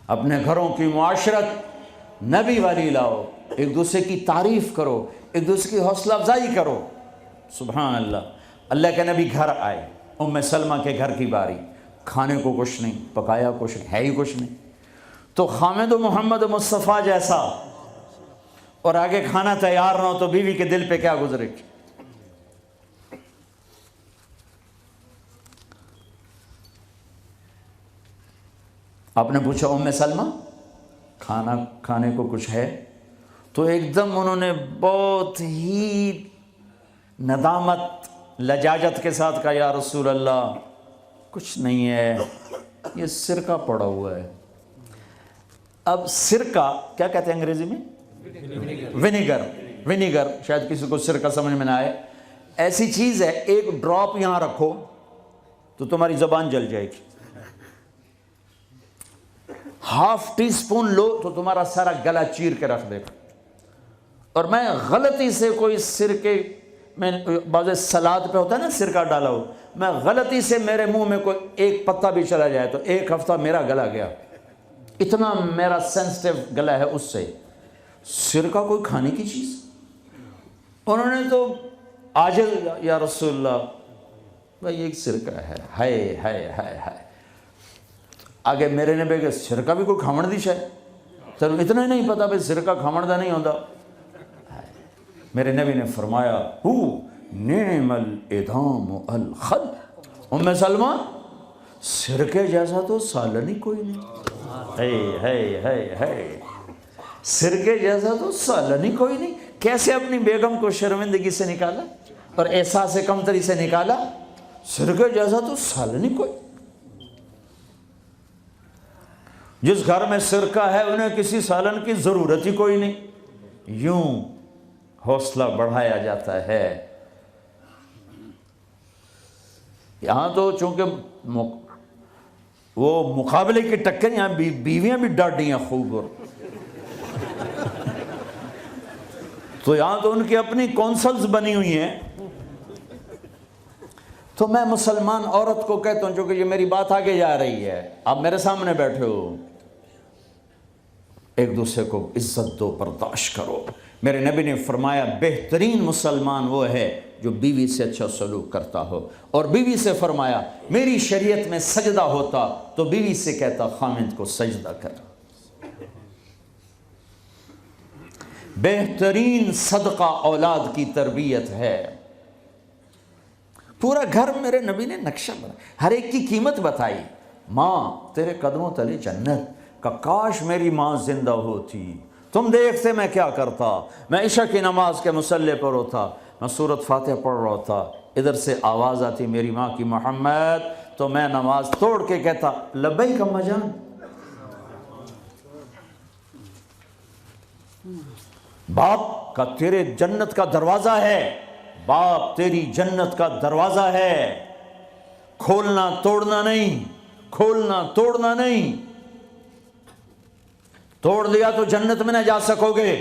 اپنے گھروں کی معاشرت نبی والی لاؤ، ایک دوسرے کی تعریف کرو، ایک دوسرے کی حوصلہ افزائی کرو۔ سبحان اللہ۔ اللہ کے نبی گھر آئے، ام سلمہ کے گھر کی باری، کھانے کو کچھ نہیں، پکایا کچھ نہیں، ہے ہی کچھ نہیں، تو خامد و محمد مصطفیٰ جیسا اور آگے کھانا تیار نہ ہو تو بیوی کے دل پہ کیا گزرے گی؟ آپ نے پوچھا ام سلمہ کھانا کھانے کو کچھ ہے؟ تو ایک دم انہوں نے بہت ہی ندامت لجاجت کے ساتھ کہا، یا رسول اللہ کچھ نہیں ہے، یہ سرکہ پڑا ہوا ہے۔ اب سرکہ کیا کہتے ہیں انگریزی میں؟ ونیگر، شاید کسی کو سرکہ سمجھ میں نہ آئے۔ ایسی چیز ہے، ایک ڈراپ یہاں رکھو تو تمہاری زبان جل جائے گی، ہاف ٹی سپون لو تو تمہارا سارا گلا چیر کے رکھ دے گا۔ اور میں غلطی سے کوئی سرکے میں بعض سلاد پہ ہوتا ہے نا سرکہ ڈالا ہو، میں غلطی سے میرے منہ میں کوئی ایک پتا بھی چلا جائے تو ایک ہفتہ میرا گلا گیا، اتنا میرا سینسٹیو گلا ہے اس سے۔ سرکہ کوئی کھانے کی چیز؟ انہوں نے تو عاجل، یا رسول اللہ بھائی ایک سرکہ ہے، ہائے ہائے ہائے ہائے۔ آگے میرے نے کہ سرکہ بھی کوئی کھامن دی شاید، تو اتنا ہی نہیں پتا بھائی سرکہ کھامن دا نہیں ہوتا۔ میرے نبی نے فرمایا ہو نعم الادام الخل، ام سلمہ سرکے جیسا تو سالن ہی کوئی نہیں، ہے سرکے جیسا تو سالن ہی کوئی نہیں۔ کیسے اپنی بیگم کو شرمندگی سے نکالا اور احساس کمتری سے نکالا، سرکے جیسا تو سالن ہی کوئی۔ جس گھر میں سرکہ ہے انہیں کسی سالن کی ضرورت ہی کوئی نہیں۔ یوں حوصلہ بڑھایا جاتا ہے۔ یہاں تو چونکہ وہ مقابلے کی ٹکر، یہاں بیویاں بھی ڈاڈی ہیں خوب، اور تو یہاں تو ان کی اپنی کونسلز بنی ہوئی ہیں۔ تو میں مسلمان عورت کو کہتا ہوں، چونکہ یہ میری بات آگے جا رہی ہے، آپ میرے سامنے بیٹھے ہو، ایک دوسرے کو عزت دو، برداشت کرو۔ میرے نبی نے فرمایا بہترین مسلمان وہ ہے جو بیوی سے اچھا سلوک کرتا ہو، اور بیوی سے فرمایا میری شریعت میں سجدہ ہوتا تو بیوی سے کہتا خامد کو سجدہ کر۔ بہترین صدقہ اولاد کی تربیت ہے۔ پورا گھر میرے نبی نے نقشہ بنا، ہر ایک کی قیمت بتائی۔ ماں تیرے قدموں تلے جنت، کہ کاش میری ماں زندہ ہوتی، تم دیکھتے میں کیا کرتا، میں عشاء کی نماز کے مصلی پر ہوتا، میں سورۃ فاتحہ پڑھ رہا ہوتا، ادھر سے آواز آتی میری ماں کی محمد، تو میں نماز توڑ کے کہتا لبیک اماں جان۔ باپ کا تیرے جنت کا دروازہ ہے، باپ تیری جنت کا دروازہ ہے، کھولنا توڑنا نہیں، کھولنا توڑنا نہیں، توڑ دیا تو جنت میں نہ جا سکو گے۔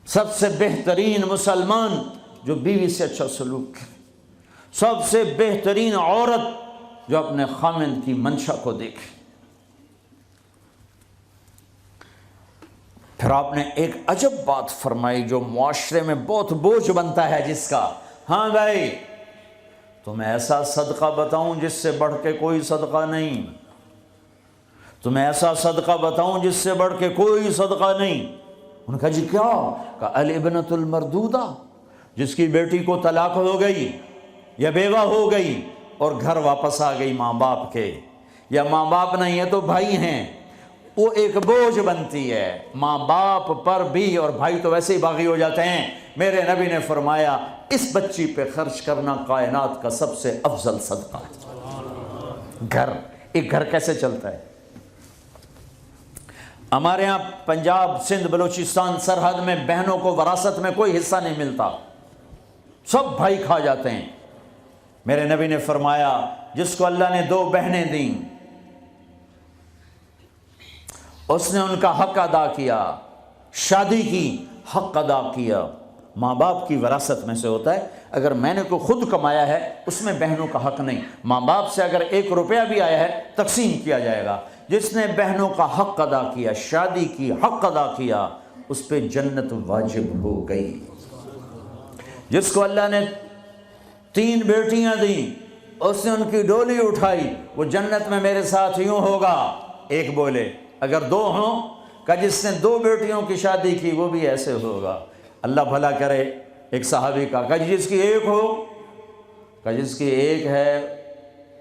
سب سے بہترین مسلمان جو بیوی سے اچھا سلوک کرے، سب سے بہترین عورت جو اپنے خامند کی منشا کو دیکھے۔ پھر آپ نے ایک عجب بات فرمائی جو معاشرے میں بہت بوجھ بنتا ہے جس کا، ہاں بھائی تمہیں ایسا صدقہ بتاؤں جس سے بڑھ کے کوئی صدقہ نہیں، تمہیں ایسا صدقہ بتاؤں جس سے بڑھ کے کوئی صدقہ نہیں۔ انہوں نے کہا جی کیا؟ کہا الابنۃ المردودہ، جس کی بیٹی کو طلاق ہو گئی یا بیوہ ہو گئی اور گھر واپس آ گئی ماں باپ کے، یا ماں باپ نہیں ہے تو بھائی ہیں، وہ ایک بوجھ بنتی ہے ماں باپ پر بھی، اور بھائی تو ویسے ہی باغی ہو جاتے ہیں۔ میرے نبی نے فرمایا اس بچی پہ خرچ کرنا کائنات کا سب سے افضل صدقہ ہے۔ گھر، ایک گھر کیسے چلتا ہے؟ ہمارے ہاں پنجاب سندھ بلوچستان سرحد میں بہنوں کو وراثت میں کوئی حصہ نہیں ملتا، سب بھائی کھا جاتے ہیں۔ میرے نبی نے فرمایا جس کو اللہ نے 2 بہنیں دیں اس نے ان کا حق ادا کیا، شادی کی، حق ادا کیا، ماں باپ کی وراثت میں سے ہوتا ہے. اگر میں نے کوئی خود کمایا ہے اس میں بہنوں کا حق نہیں. ماں باپ سے اگر 1 روپیہ بھی آیا ہے تقسیم کیا جائے گا. جس نے بہنوں کا حق ادا کیا، شادی کی حق ادا کیا، اس پہ جنت واجب ہو گئی. جس کو اللہ نے 3 بیٹیاں دیں، اس نے ان کی ڈولی اٹھائی، وہ جنت میں میرے ساتھ یوں ہوگا. ایک بولے. اگر 2 ہوں، کہ جس نے 2 بیٹیوں کی شادی کی وہ بھی ایسے ہوگا. اللہ بھلا کرے. ایک صحابی کا کہ جس کی 1 ہو، کہ جس کی 1 ہے،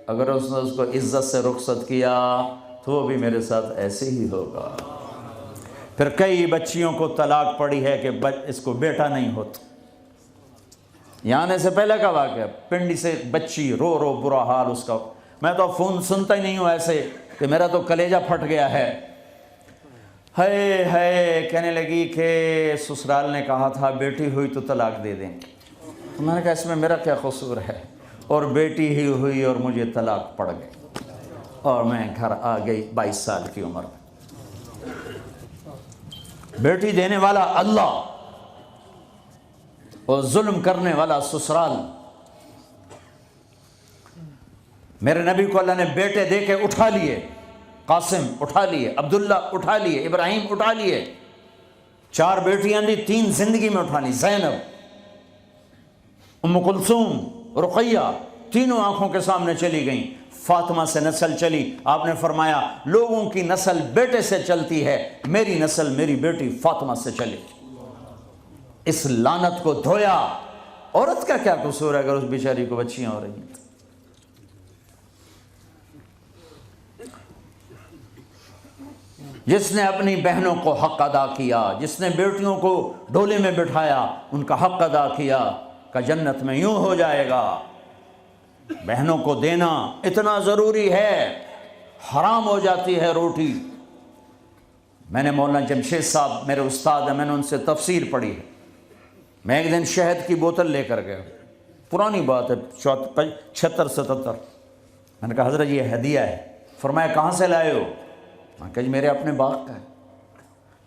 اگر اس نے اس کو عزت سے رخصت کیا تو وہ بھی میرے ساتھ ایسے ہی ہوگا. پھر کئی بچیوں کو طلاق پڑی ہے کہ اس کو بیٹا نہیں ہوتا. یہاں آنے سے پہلے کا واقعہ، پنڈی سے بچی رو رو برا حال اس کا. میں تو فون سنتا ہی نہیں ہوں ایسے کہ میرا تو کلیجہ پھٹ گیا ہے. ہے کہنے لگی کہ سسرال نے کہا تھا بیٹی ہوئی تو طلاق دے دیں. میں نے کہا اس میں میرا کیا قصور ہے، اور بیٹی ہی ہوئی اور مجھے طلاق پڑ گئی اور میں گھر آ گئی 22 سال کی عمر میں. بیٹی دینے والا اللہ اور ظلم کرنے والا سسرال. میرے نبی کو اللہ نے بیٹے دے کے اٹھا لیے. قاسم اٹھا لیے، عبداللہ اٹھا لیے، ابراہیم اٹھا لیے. 4 بیٹیاں دی، 3 زندگی میں اٹھا لی. زینب، ام کلثوم، رقیہ، تینوں آنکھوں کے سامنے چلی گئیں. فاطمہ سے نسل چلی. آپ نے فرمایا لوگوں کی نسل بیٹے سے چلتی ہے، میری نسل میری بیٹی فاطمہ سے چلی. اس لعنت کو دھویا. عورت کا کیا قصور ہے اگر اس بیچاری کو بچیاں ہو رہی ہیں؟ جس نے اپنی بہنوں کو حق ادا کیا، جس نے بیٹیوں کو ڈولے میں بٹھایا، ان کا حق ادا کیا، کہ جنت میں یوں ہو جائے گا. بہنوں کو دینا اتنا ضروری ہے، حرام ہو جاتی ہے روٹی. میں نے مولانا جمشید صاحب میرے استاد ہیں، میں نے ان سے تفسیر پڑھی ہے. میں ایک دن شہد کی بوتل لے کر گیا، پرانی بات ہے 76-77. میں نے کہا حضرت یہ ہدیہ ہے. فرمایا کہاں سے لائے ہو؟ میں کہا جی میرے اپنے باغ کا ہے.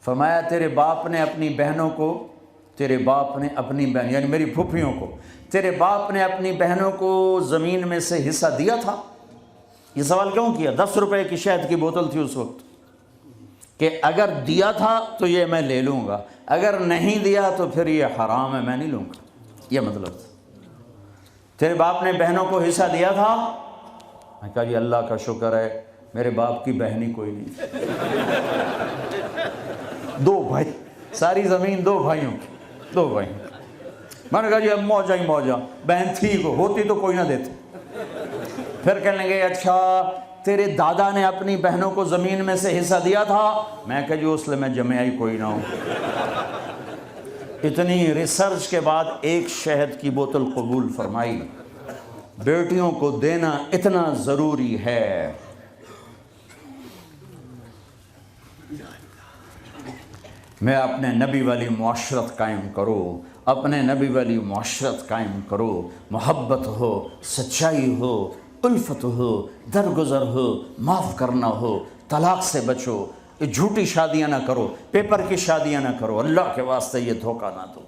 فرمایا تیرے باپ نے اپنی بہنوں کو، تیرے باپ نے اپنی بہن یعنی میری پھوپھیوں کو، تیرے باپ نے اپنی بہنوں کو زمین میں سے حصہ دیا تھا؟ یہ سوال کیوں کیا؟ 10 روپے کی شہد کی بوتل تھی اس وقت، کہ اگر دیا تھا تو یہ میں لے لوں گا، اگر نہیں دیا تو پھر یہ حرام ہے، میں نہیں لوں گا. یہ مطلب تھا. تیرے باپ نے بہنوں کو حصہ دیا تھا؟ میں کہا جی اللہ کا شکر ہے میرے باپ کی بہن ہی کوئی نہیں. 2 بھائی، ساری زمین 2 بھائیوں کی، 2 بھائی. میں نے کہا جی اب موجہ ہی موجہ، بہن تھی کو ہوتی تو کوئی نہ دیتے. پھر کہنے لگے اچھا تیرے دادا نے اپنی بہنوں کو زمین میں سے حصہ دیا تھا؟ میں کہا جی اس لیے میں جمعہ ہی کوئی نہ ہوں. اتنی ریسرچ کے بعد ایک شہد کی بوتل قبول فرمائی. بیٹیوں کو دینا اتنا ضروری ہے. میں اپنے نبی والی معاشرت قائم کرو، اپنے نبی والی معاشرت قائم کرو. محبت ہو، سچائی ہو، الفت ہو، درگزر ہو، معاف کرنا ہو، طلاق سے بچو. یہ جھوٹی شادیاں نہ کرو، پیپر کی شادیاں نہ کرو. اللہ کے واسطے یہ دھوکہ نہ دو.